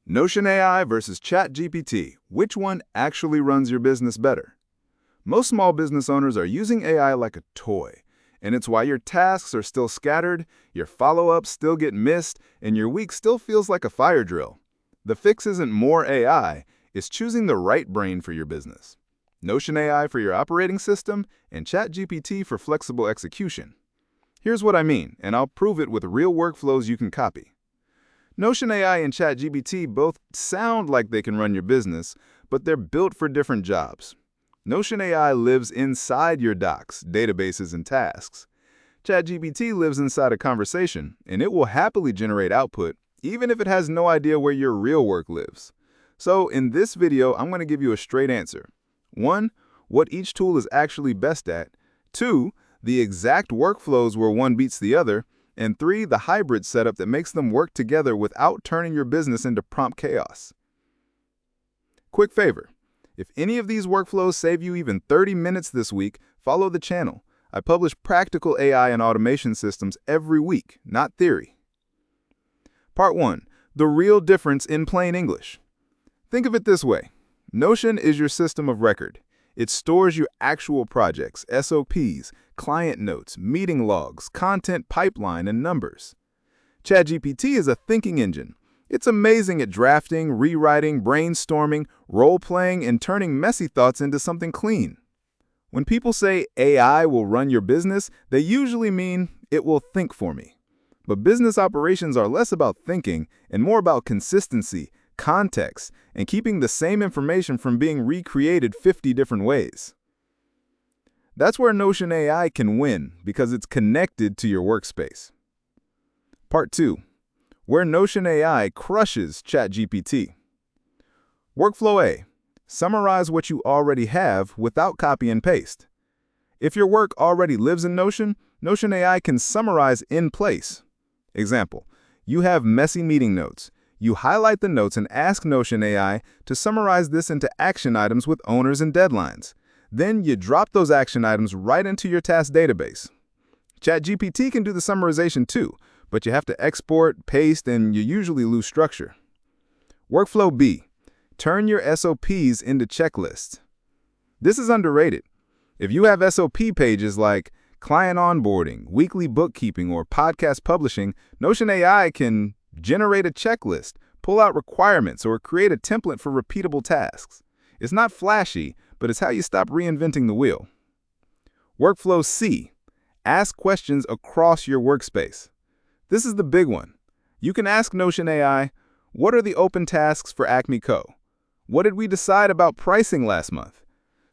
Notion AI versus ChatGPT. Which one actually runs your business better? Most small business owners are using AI like a toy, and it's why your tasks are still scattered, your follow-ups still get missed, and your week still feels like a fire drill. The fix isn't more AI, it's choosing the right brain for your business. Notion AI for your operating system, and ChatGPT for flexible execution. Here's what I mean, and I'll prove it with real workflows you can copy. Notion AI and ChatGPT both sound like they can run your business, but they're built for different jobs. Notion AI lives inside your docs, databases, and tasks. ChatGPT lives inside a conversation, and it will happily generate output, even if it has no idea where your real work lives. So in this video, I'm going to give you a straight answer. 1. What each tool is actually best at. 2. The exact workflows where one beats the other. And 3, the hybrid setup that makes them work together without turning your business into prompt chaos. Quick favor, if any of these workflows save you even 30 minutes this week, follow the channel. I publish practical AI and automation systems every week, not theory. Part 1, the real difference in plain English. Think of it this way. Notion is your system of record. It stores your actual projects, SOPs, client notes, meeting logs, content pipeline, and numbers. ChatGPT is a thinking engine. It's amazing at drafting, rewriting, brainstorming, role-playing, and turning messy thoughts into something clean. When people say AI will run your business, they usually mean it will think for me. But business operations are less about thinking and more about consistency, context, and keeping the same information from being recreated 50 different ways. That's where Notion AI can win because it's connected to your workspace. Part 2, where Notion AI crushes ChatGPT. Workflow A, summarize what you already have without copy and paste. If your work already lives in Notion, Notion AI can summarize in place. Example, you have messy meeting notes. You highlight the notes and ask Notion AI to summarize this into action items with owners and deadlines. Then you drop those action items right into your task database. ChatGPT can do the summarization too, but you have to export, paste, and you usually lose structure. Workflow B, turn your SOPs into checklists. This is underrated. If you have SOP pages like client onboarding, weekly bookkeeping, or podcast publishing, Notion AI can generate a checklist, pull out requirements, or create a template for repeatable tasks. It's not flashy, but it's how you stop reinventing the wheel. Workflow C, ask questions across your workspace. This is the big one. You can ask Notion AI, what are the open tasks for Acme Co? What did we decide about pricing last month?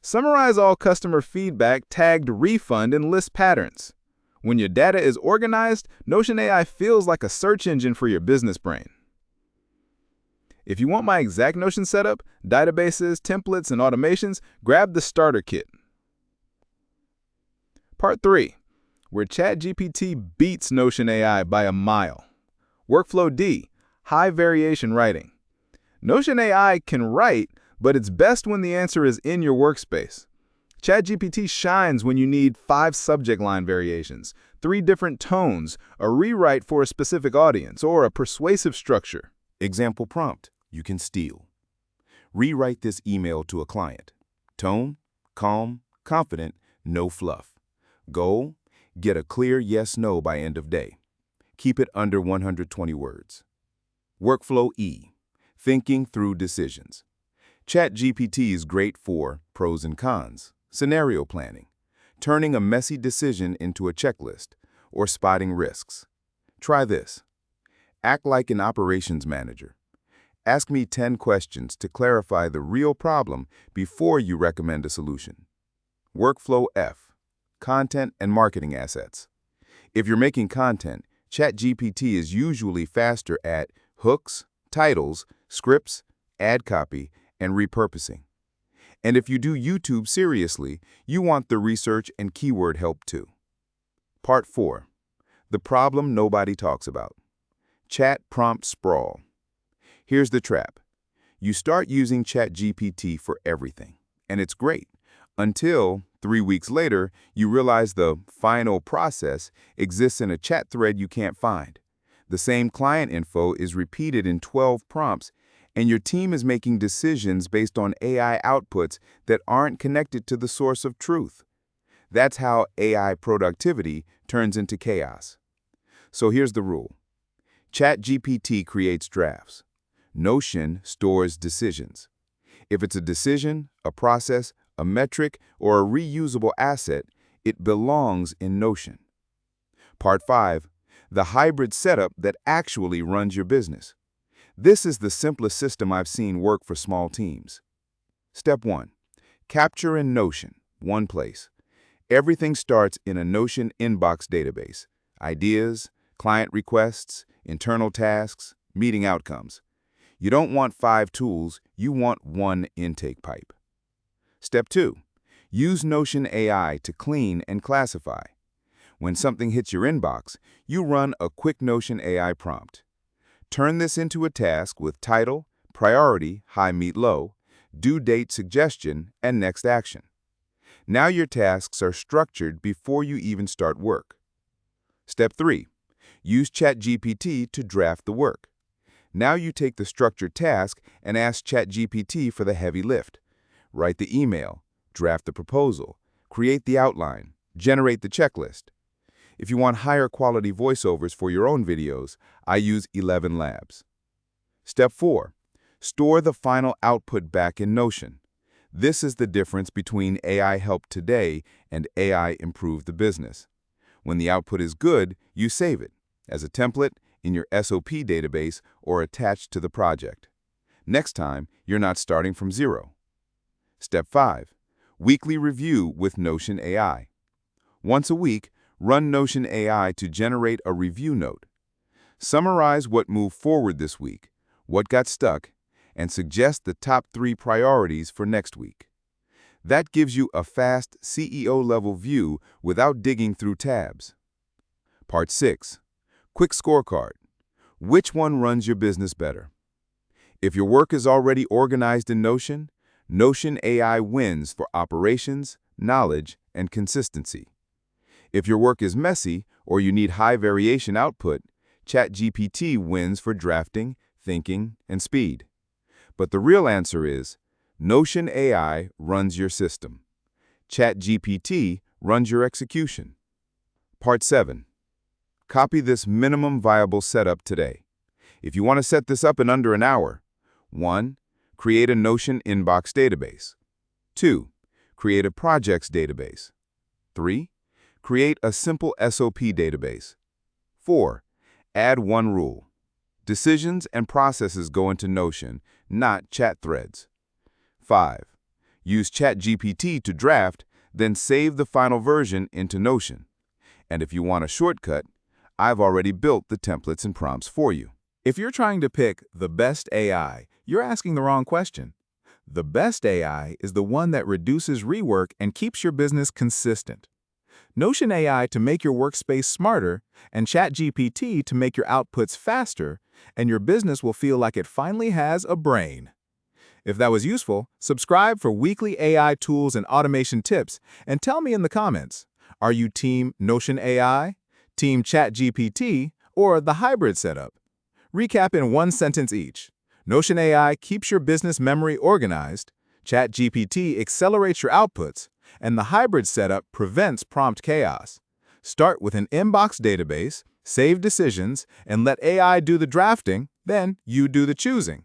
Summarize all customer feedback tagged refund and list patterns. When your data is organized, Notion AI feels like a search engine for your business brain. If you want my exact Notion setup, databases, templates, and automations, grab the starter kit. Part 3, where ChatGPT beats Notion AI by a mile. Workflow D, high variation writing. Notion AI can write, but it's best when the answer is in your workspace. ChatGPT shines when you need 5 subject line variations, 3 different tones, a rewrite for a specific audience, or a persuasive structure. Example prompt, you can steal. Rewrite this email to a client. Tone, calm, confident, no fluff. Goal, get a clear yes/no by end of day. Keep it under 120 words. Workflow E, thinking through decisions. ChatGPT is great for pros and cons, scenario planning, turning a messy decision into a checklist, or spotting risks. Try this. Act like an operations manager. Ask me 10 questions to clarify the real problem before you recommend a solution. Workflow F, content and marketing assets. If you're making content, ChatGPT is usually faster at hooks, titles, scripts, ad copy, and repurposing. And if you do YouTube seriously, you want the research and keyword help too. Part 4, the problem nobody talks about. Chat prompt sprawl. Here's the trap. You start using ChatGPT for everything, and it's great, until 3 weeks later, you realize the final process exists in a chat thread you can't find. The same client info is repeated in 12 prompts, and your team is making decisions based on AI outputs that aren't connected to the source of truth. That's how AI productivity turns into chaos. So here's the rule. ChatGPT creates drafts. Notion stores decisions. If it's a decision, a process, a metric, or a reusable asset, it belongs in Notion. Part 5. The hybrid setup that actually runs your business. This is the simplest system I've seen work for small teams. Step 1. Capture in Notion, one place. Everything starts in a Notion inbox database. Ideas, client requests, internal tasks, meeting outcomes. You don't want 5 tools, you want one intake pipe. Step 2. Use Notion AI to clean and classify. When something hits your inbox, you run a quick Notion AI prompt. Turn this into a task with title, priority, high, meet, low, due date suggestion, and next action. Now your tasks are structured before you even start work. Step 3. Use ChatGPT to draft the work. Now you take the structured task and ask ChatGPT for the heavy lift. Write the email, draft the proposal, create the outline, generate the checklist. If you want higher quality voiceovers for your own videos, I use 11 Labs. Step 4. Store the final output back in Notion. This is the difference between AI help today and AI improve the business. When the output is good, you save it as a template, in your SOP database, or attached to the project. Next time, you're not starting from zero. Step 5. Weekly review with Notion AI. Once a week, run Notion AI to generate a review note. Summarize what moved forward this week, what got stuck, and suggest the top 3 priorities for next week. That gives you a fast CEO-level view without digging through tabs. Part 6. Quick scorecard. Which one runs your business better? If your work is already organized in Notion, Notion AI wins for operations, knowledge, and consistency. If your work is messy or you need high variation output, ChatGPT wins for drafting, thinking, and speed. But the real answer is, Notion AI runs your system. ChatGPT runs your execution. Part 7. Copy this minimum viable setup today. If you want to set this up in under an hour, 1. Create a Notion inbox database. 2. Create a projects database. 3. Create a simple SOP database. 4. Add one rule. Decisions and processes go into Notion, not chat threads. 5. Use ChatGPT to draft, then save the final version into Notion. And if you want a shortcut, I've already built the templates and prompts for you. If you're trying to pick the best AI, you're asking the wrong question. The best AI is the one that reduces rework and keeps your business consistent. Notion AI to make your workspace smarter, and ChatGPT to make your outputs faster, and your business will feel like it finally has a brain. If that was useful, subscribe for weekly AI tools and automation tips, and tell me in the comments, are you Team Notion AI, Team ChatGPT, or the hybrid setup? Recap in one sentence each. Notion AI keeps your business memory organized, ChatGPT accelerates your outputs, and the hybrid setup prevents prompt chaos. Start with an inbox database, save decisions, and let AI do the drafting, then you do the choosing.